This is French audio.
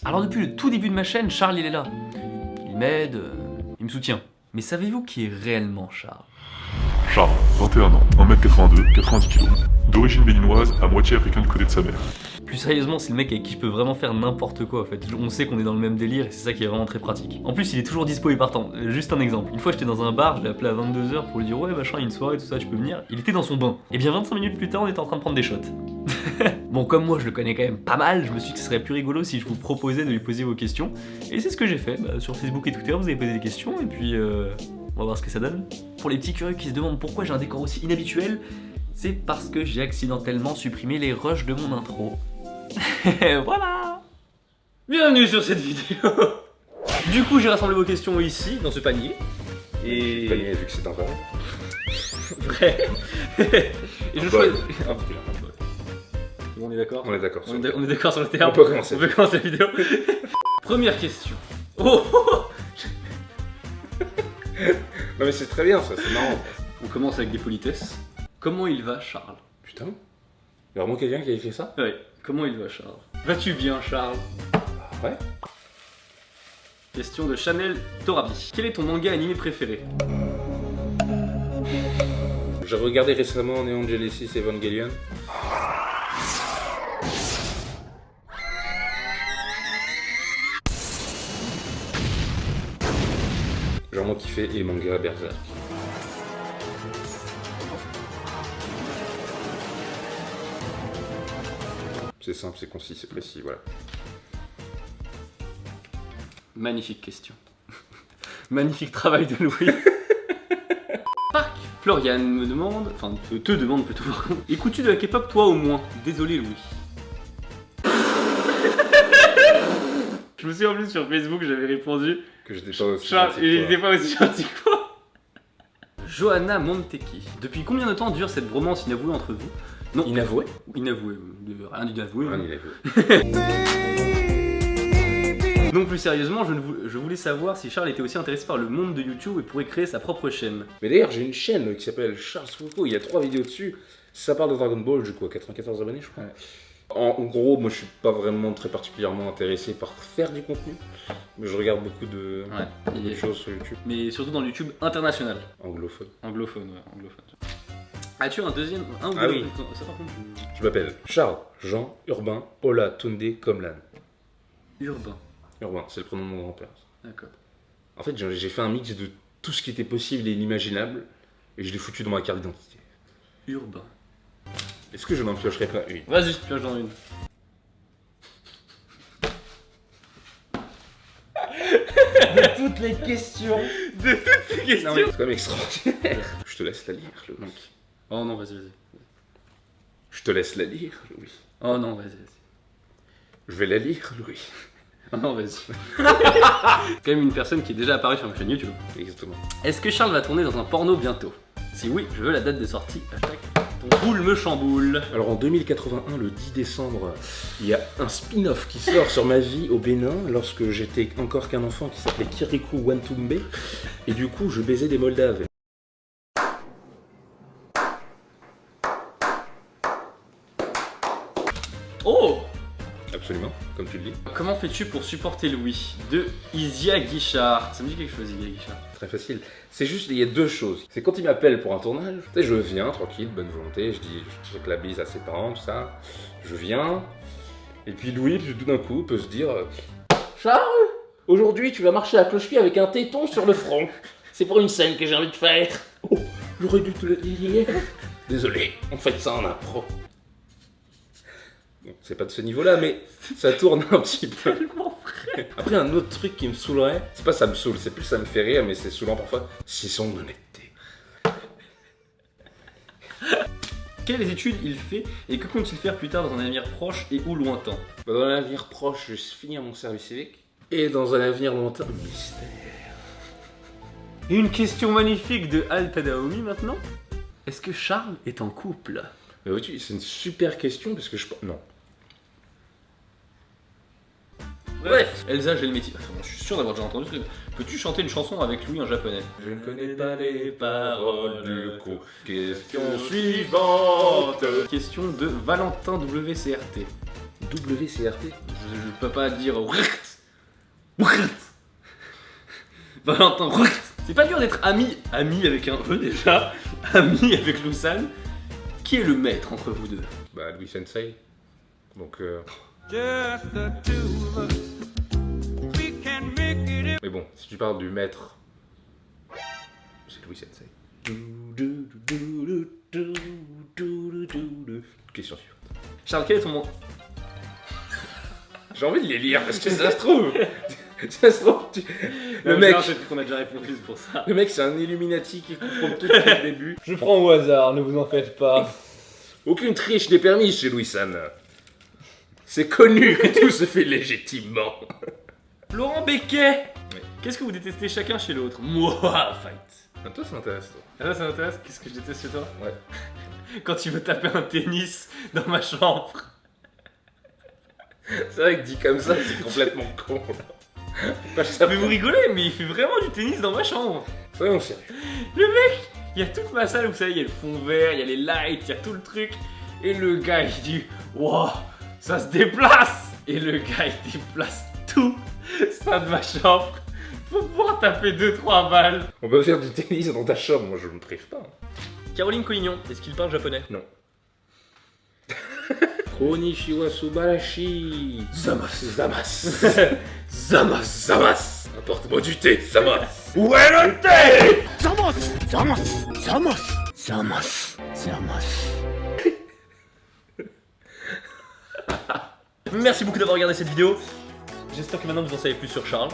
Alors depuis le tout début de ma chaîne, Charles il est là. Il m'aide, il me soutient. Mais savez-vous qui est réellement Charles? Charles, 21 ans, 1m82, 90 kg, d'origine béninoise, à moitié africain du côté de sa mère. Plus sérieusement, c'est le mec avec qui je peux vraiment faire n'importe quoi en fait. On sait qu'on est dans le même délire et c'est ça qui est vraiment très pratique. En plus, il est toujours dispo et partant. Juste un exemple. Une fois, j'étais dans un bar, je l'ai appelé à 22h pour lui dire ouais, machin, il y a une soirée, tout ça, je peux venir. Il était dans son bain. Et bien 25 minutes plus tard, on était en train de prendre des shots. Bon, comme moi je le connais quand même pas mal, je me suis dit que ce serait plus rigolo si je vous proposais de lui poser vos questions. Et c'est ce que j'ai fait. Sur Facebook et Twitter, vous avez posé des questions et puis on va voir ce que ça donne. Pour les petits curieux qui se demandent pourquoi j'ai un décor aussi inhabituel, c'est parce que j'ai accidentellement supprimé les rushs de mon intro. Voilà. Bienvenue sur cette vidéo. Du coup, j'ai rassemblé vos questions ici, dans ce panier. Et... Panier, vu que c'est un vrai. Vrai. Et je choisis... On est d'accord? On est d'accord. On est d'accord sur le terme. On peut commencer. On peut commencer la vidéo. Première question. Oh. Non mais c'est très bien ça, c'est marrant. On commence avec des politesses. Comment il va, Charles? Putain. Il y a vraiment quelqu'un qui a écrit ça? Ouais. Comment il va, Charles? Vas-tu bien, Charles? Ouais. Question de Chanel Torabi. Quel est ton manga animé préféré? J'ai regardé récemment Neon Genesis Evangelion. J'ai vraiment kiffé les mangas Berserk. C'est simple, c'est concis, c'est précis, voilà. Magnifique question. Magnifique travail de Louis. Parc Florian me demande, enfin te demande plutôt, écoutes-tu de la K-pop toi au moins? Désolé Louis. Je me suis en plus sur Facebook, j'avais répondu Que j'étais pas aussi Charles, gentil que il toi. était pas aussi gentil que moi. Johanna Montecchi. Depuis combien de temps dure cette bromance inavouée entre vous? Non. Inavoué? Inavouée, rien d'inavoué. Rien inavoué. Donc plus sérieusement, je voulais savoir si Charles était aussi intéressé par le monde de YouTube et pourrait créer sa propre chaîne. Mais d'ailleurs, j'ai une chaîne qui s'appelle Charles Foucault, il y a 3 vidéos dessus. Ça parle de Dragon Ball, j'ai quoi, 94 abonnés, je crois. Ouais. En gros, moi je suis pas vraiment très particulièrement intéressé par faire du contenu, mais je regarde beaucoup de choses sur YouTube. Mais surtout dans le YouTube international. Anglophone. Anglophone, ouais, anglophone. As-tu un deuxième? Un ou Ah deux? oui. Ça par contre, Je m'appelle Charles Jean Urbain Ola Tunde Komlan. Urbain. Urbain, c'est le prénom de mon grand-père. D'accord. En fait, j'ai fait un mix de tout ce qui était possible et inimaginable, et je l'ai foutu dans ma carte d'identité. Urbain. Est-ce que je n'en piocherai pas une? Vas-y, pioche dans une. De toutes les questions. De toutes ces questions. Non mais c'est quand même extraordinaire. Je te laisse la lire, Louis. Oh non, vas-y. Je te laisse la lire, Louis. Oh non, vas-y. Je vais la lire, Louis. Oh non, vas-y. Quand même une personne qui est déjà apparue sur ma chaîne YouTube. Exactement. Est-ce que Charles va tourner dans un porno bientôt? Si oui, je veux la date de sortie. Hashtag ton boule me chamboule. Alors en 2081, le 10 décembre, il y a un spin-off qui sort sur ma vie au Bénin lorsque j'étais encore qu'un enfant qui s'appelait Kirikou Wantumbe. Et du coup, je baisais des Moldaves. Oh! Absolument, comme tu le dis. Comment fais-tu pour supporter Louis? De Isia Guichard. Ça me dit quelque chose, Isia Guichard. Très facile. C'est juste, il y a deux choses. C'est quand il m'appelle pour un tournage, tu sais, je viens, tranquille, bonne volonté, je check la bise à ses parents, tout ça. Je viens, et puis Louis, tout d'un coup, peut se dire Charles, aujourd'hui, tu vas marcher à cloche-pied avec un téton sur le front. C'est pour une scène que j'ai envie de faire. Oh, j'aurais dû te le dire hier. Désolé, on fait ça en impro. Bon, c'est pas de ce niveau-là, mais ça tourne un petit peu. Tellement vrai. Après, un autre truc qui me saoulerait, c'est pas ça me saoule, c'est plus ça me fait rire, mais c'est saoulant parfois, c'est son honnêteté. Quelles études il fait et que compte-t-il faire plus tard dans un avenir proche et ou lointain? Dans un avenir proche, je vais finir mon service civique, et dans un avenir lointain, mystère. Une question magnifique de Al Tadaomi maintenant. Est-ce que Charles est en couple? Mais vois-tu, c'est une super question, parce que je... Non. Bref, Elsa, j'ai le métier. Attends, je suis sûr d'avoir déjà entendu ce truc. Peux-tu chanter une chanson avec Louis en japonais? Je ne connais pas les paroles du coup. Question suivante. Question de Valentin WCRT. WCRT. Je peux pas dire Valentin. C'est pas dur d'être ami avec un E déjà, ami avec Lousan. Qui est le maître entre vous deux? Bah, Louis Sensei. Donc, mais bon, si tu parles du maître, c'est Louis Sensei. Question suivante. Charles, quel est ton nom? J'ai envie de les lire parce que ça se trouve. Ça se trouve, le mec, qu'on a déjà répondu pour ça. le mec, c'est un Illuminati qui contrôle tout depuis le début. Je prends au hasard, ne vous en faites pas. Aucune triche n'est permise chez Louis San. C'est connu que tout se fait légitimement. Laurent Becquet. Oui. Qu'est-ce que vous détestez chacun chez l'autre? Moi, fight. Ah, toi, ça m'intéresse, toi. Ah, ça m'intéresse. Qu'est-ce que je déteste chez toi? Ouais. Quand tu veux taper un tennis dans ma chambre. C'est vrai que dit comme ça, c'est complètement con. Là. Mais vous rigolez, mais il fait vraiment du tennis dans ma chambre. Soyons sérieux. Le mec, il y a toute ma salle, vous savez, il y a le fond vert, il y a les lights, il y a tout le truc. Et le gars, il dit, wow, ça se déplace. Et le gars, il déplace tout ça de ma chambre pour pouvoir taper 2-3 balles. On peut faire du tennis dans ta chambre, moi je me prive pas. Caroline Collignon, est-ce qu'il parle japonais? Non. Konnichiwa Subarashi. Zamas. Zamas. Apporte-moi du thé, Zamas. Où est le thé? Merci beaucoup d'avoir regardé cette vidéo. J'espère que maintenant vous en savez plus sur Charles.